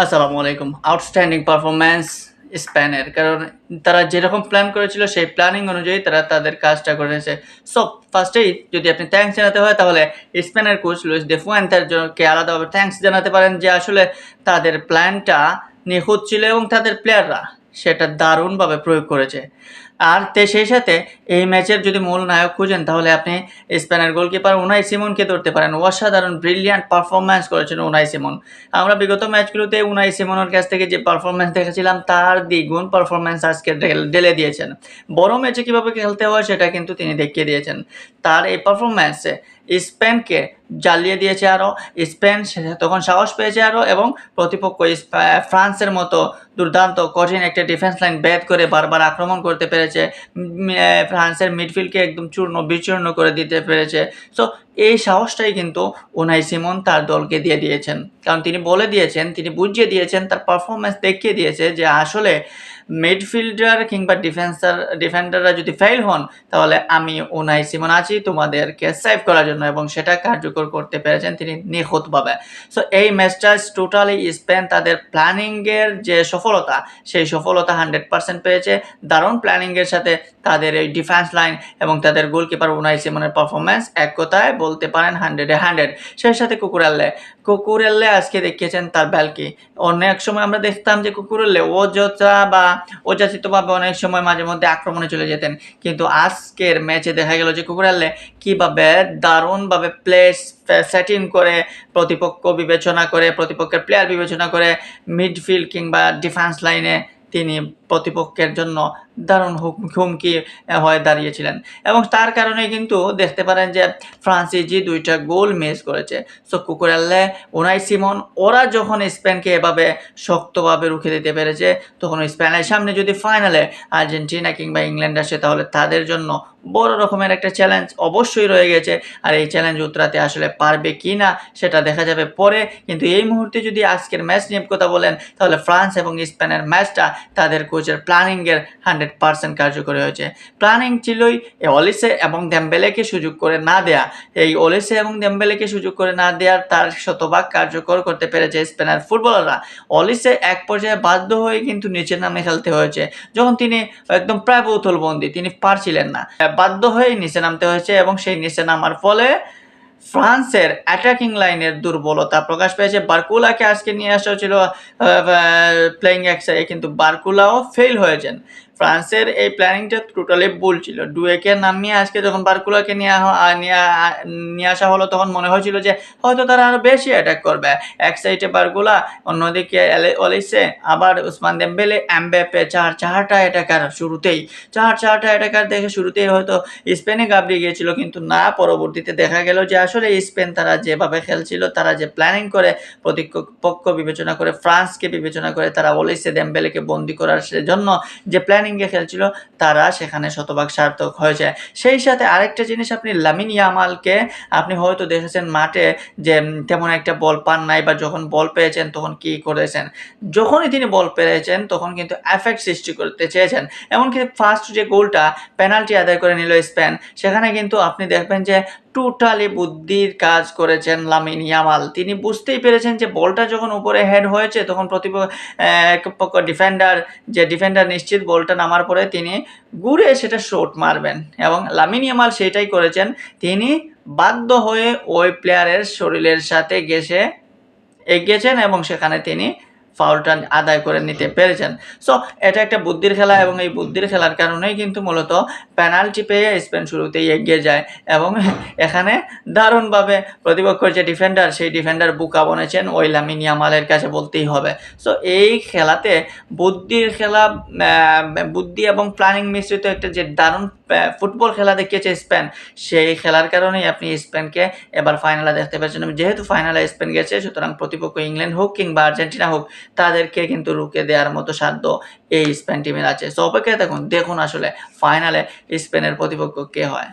আসসালামু আলাইকুম। Outstanding performance স্পেনের। কারণ তারা যেরকম প্ল্যান করেছিল সেই প্ল্যানিং অনুযায়ী তারা তাদের কাজটা করেছে। সো ফার্স্টেই যদি আপনি থ্যাংকস জানাতে হয় তাহলে স্পেনের কোচ লুইস ডে ফুয়েন্তের কে আলাদাভাবে থ্যাংকস জানাতে পারেন যে আসলে তাদের প্ল্যানটা নিখুঁত ছিল এবং তাদের প্লেয়াররা সেটা দারুণভাবে প্রয়োগ করেছে। আর সেই সাথে এই ম্যাচের যদি মূল নায়ক খুঁজেন তাহলে আপনি স্পেনের গোলকিপার উনাই সিমনকে ধরতে পারেন। অসাধারণ ব্রিলিয়ান্ট পারফরম্যান্স করেছেন উনাই সিমন। আমরা বিগত ম্যাচগুলোতে উনাই সিমনের কাছ থেকে যে পারফরম্যান্স দেখেছিলাম তার দ্বিগুণ পারফরম্যান্স আজকে ঢেলে দিয়েছেন। বড় ম্যাচে কীভাবে খেলতে হয় সেটা কিন্তু তিনি দেখিয়ে দিয়েছেন। তার এই পারফরম্যান্সে স্পেনকে জ্বালিয়ে দিয়েছে আরও। স্পেন তখন সাহস পেয়েছে আরও এবং প্রতিপক্ষ ফ্রান্সের মতো দুর্দান্ত কঠিন একটা ডিফেন্স লাইন ভেদ করে বারবার আক্রমণ করতে পেরেছে। ফ্রান্সের মিডফিল্ডকে একদম চূর্ণ বিচূর্ণ করে দিতে পেরেছে। সো এই সাহসটাই কিন্তু উনাই সিমন তার দলকে দিয়ে দিয়েছেন। কারণ তিনি বলে দিয়েছেন, তিনি বুঝিয়ে দিয়েছেন, তার পারফরম্যান্স দেখিয়ে দিয়েছে যে আসলে মিডফিল্ডার কিংবা ডিফেন্ডাররা যদি ফেল হন তাহলে আমি উনাই সিমন আছি তোমাদেরকে সেভ করার জন্য, এবং সেটা কার্যকর করতে পেরেছেন তিনি নিখুঁতভাবে। সো এই ম্যাচটা টোটালি স্পেন তাদের প্ল্যানিংয়ের যে সফলতা সেই সফলতা 100% পেয়েছে। দারুণ প্ল্যানিংয়ের সাথে তাদের এই ডিফেন্স লাইন এবং তাদের গোলকিপার উনাই সিমনের পারফরম্যান্স এক কথায় বলতে পারেন 100-এ 100। সেই সাথে কুকুরেল্লে আজকে দেখিয়েছেন তার ব্যালকি। অনেক সময় আমরা দেখতাম যে কুকুরেল্লে অযাচিতভাবে অনেক সময় মাঝে মধ্যে আক্রমণে চলে যেতেন, কিন্তু আজকের ম্যাচে দেখা গেল যে কুকুরেল্লে কীভাবে দারুণভাবে সেটিং করে প্রতিপক্ষের প্লেয়ার বিবেচনা করে মিডফিল্ড কিংবা ডিফেন্স লাইনে তিনি প্রতিপক্ষের জন্য দারুণ হুমকি হয়ে দাঁড়িয়েছিলেন, এবং তার কারণে কিন্তু দেখতে পারেন যে ফ্রান্সিজি 2টা গোল মিস করেছে। সো কুকুরেল্লে, উনাই সিমন ওরা যখন স্পেনকে এভাবে শক্তভাবে রুখে দিতে পেরেছে, তখন স্পেনের সামনে যদি ফাইনালে আর্জেন্টিনা কিংবা ইংল্যান্ড আসে তাহলে তাদের জন্য বড় রকমের একটা চ্যালেঞ্জ অবশ্যই রয়ে গেছে। আর এই চ্যালেঞ্জ উতরাতে আসলে পারবে কি না সেটা দেখা যাবে পরে। কিন্তু এই মুহূর্তে যদি আজকের ম্যাচ নিয়ে কথা বলেন তাহলে ফ্রান্স এবং স্পেনের ম্যাচটা তাদের কোচের প্ল্যানিংয়ের 100% কার্যকরী হয়েছে। প্ল্যানিং ছিলই অলিসে এবং দেমবেলেকে সুযোগ করে না দেয়া। এই অলিসে এবং দেমবেলেকে সুযোগ করে না দেওয়ার তার শতভাগ কার্যকর করতে পেরেছে স্পেনের ফুটবলাররা। অলিসে এক পর্যায়ে বাধ্য হয়ে কিন্তু নিচের নামে খেলতে হয়েছে, যখন তিনি একদম প্রায় বোতলবন্দি, তিনি পারছিলেন না, বাধ্য হয়ে নিচে নামতে হয়েছে, এবং সেই নিচে নামার ফলে ফ্রান্সের অ্যাটাকিং লাইনের দুর্বলতা প্রকাশ পেয়েছে। বারকুলাকে আজকে নিয়ে আসা হয়েছিল প্লেইং এক্সাই, কিন্তু বারকুলাও ফেল হয়েছেন। ফ্রান্সের এই প্ল্যানিংটা টোটালি ভুল ছিল। ডুয়েকে নামিয়ে আজকে যখন বারকুলাকে নিয়ে আসা হলো তখন মনে হয়েছিল যে হয়তো তারা আরও বেশি অ্যাটাক করবে। এক সাইডে বারকুলা, অন্যদিকে অলিসে, আবার উসমান দেমবেলে, এমবাপ্পে, চারটা অ্যাটাকার দেখে শুরুতেই হয়তো স্পেনে ঘাবড়িয়ে গিয়েছিল, কিন্তু না, পরবর্তীতে দেখা গেল যে আসলে স্পেন তারা যেভাবে খেলছিল, তারা যে প্ল্যানিং করে প্রতিপক্ষ বিবেচনা করে, ফ্রান্সকে বিবেচনা করে, তারা অলিসে দেমবেলেকে বন্দি করার জন্য যে প্ল্যানিংয়ে খেলছিল তারা সেখানে শতভাগ সার্থক হয়েছে। সেই সাথে আরেকটা জিনিস, আপনি লামিন ইয়ামালকে আপনি হয়তো দেখেছেন মাঠে যে তেমন একটা বল পান নাই, বা যখন বল পেয়েছেন তখন কি করেছেন, যখনই তিনি বল পেয়েছেন তখন কিন্তু এফেক্ট সৃষ্টি করতে চেয়েছেন। এমনকি ফার্স্ট যে গোলটা পেনাল্টি আদায় করে নিল স্পেন, সেখানে কিন্তু আপনি দেখবেন যে টোটালি বুদ্ধির কাজ করেছেন লামিন ইয়ামাল। তিনি বুঝতেই পেরেছেন যে বলটা যখন উপরে হেড হয়েছে তখন প্রতিপক্ষ ডিফেন্ডার নিশ্চিত বলটা নামার পরে তিনি ঘুরে সেটা শট মারবেন, এবং লামিন ইয়ামাল সেটাই করেছেন। তিনি বাধ্য হয়ে ওই প্লেয়ারের শরীরের সাথে এগিয়েছেন এবং সেখানে তিনি ফাউলটা আদায় করে নিতে পেরেছেন। সো এটা একটা বুদ্ধির খেলা, এবং এই বুদ্ধির খেলার কারণেই কিন্তু মূলত পেনাল্টি পেয়ে স্পেন শুরুতেই এগিয়ে যায়, এবং এখানে দারুণভাবে প্রতিপক্ষের যে ডিফেন্ডার সেই ডিফেন্ডার বুকা বনেছেন ওই লামিন ইয়ামালের কাছে বলতেই হবে। সো এই খেলাতে বুদ্ধি এবং প্ল্যানিং মিশ্রিত একটা যে দারুণ ফুটবল খেলা দেখিয়েছে স্পেন, সেই খেলার কারণেই আপনি স্পেনকে এবার ফাইনালে দেখতে পাচ্ছেন। যেহেতু ফাইনালে স্পেন গেছে, সুতরাং প্রতিপক্ষ ইংল্যান্ড হোক কিংবা আর্জেন্টিনা হোক, তাদেরকে কিন্তু রুখে দেওয়ার মতো সাধ্য এই স্পেন টিমের আছে। সো অপেক্ষায় দেখুন আসলে ফাইনালে স্পেনের প্রতিপক্ষ কে হয়।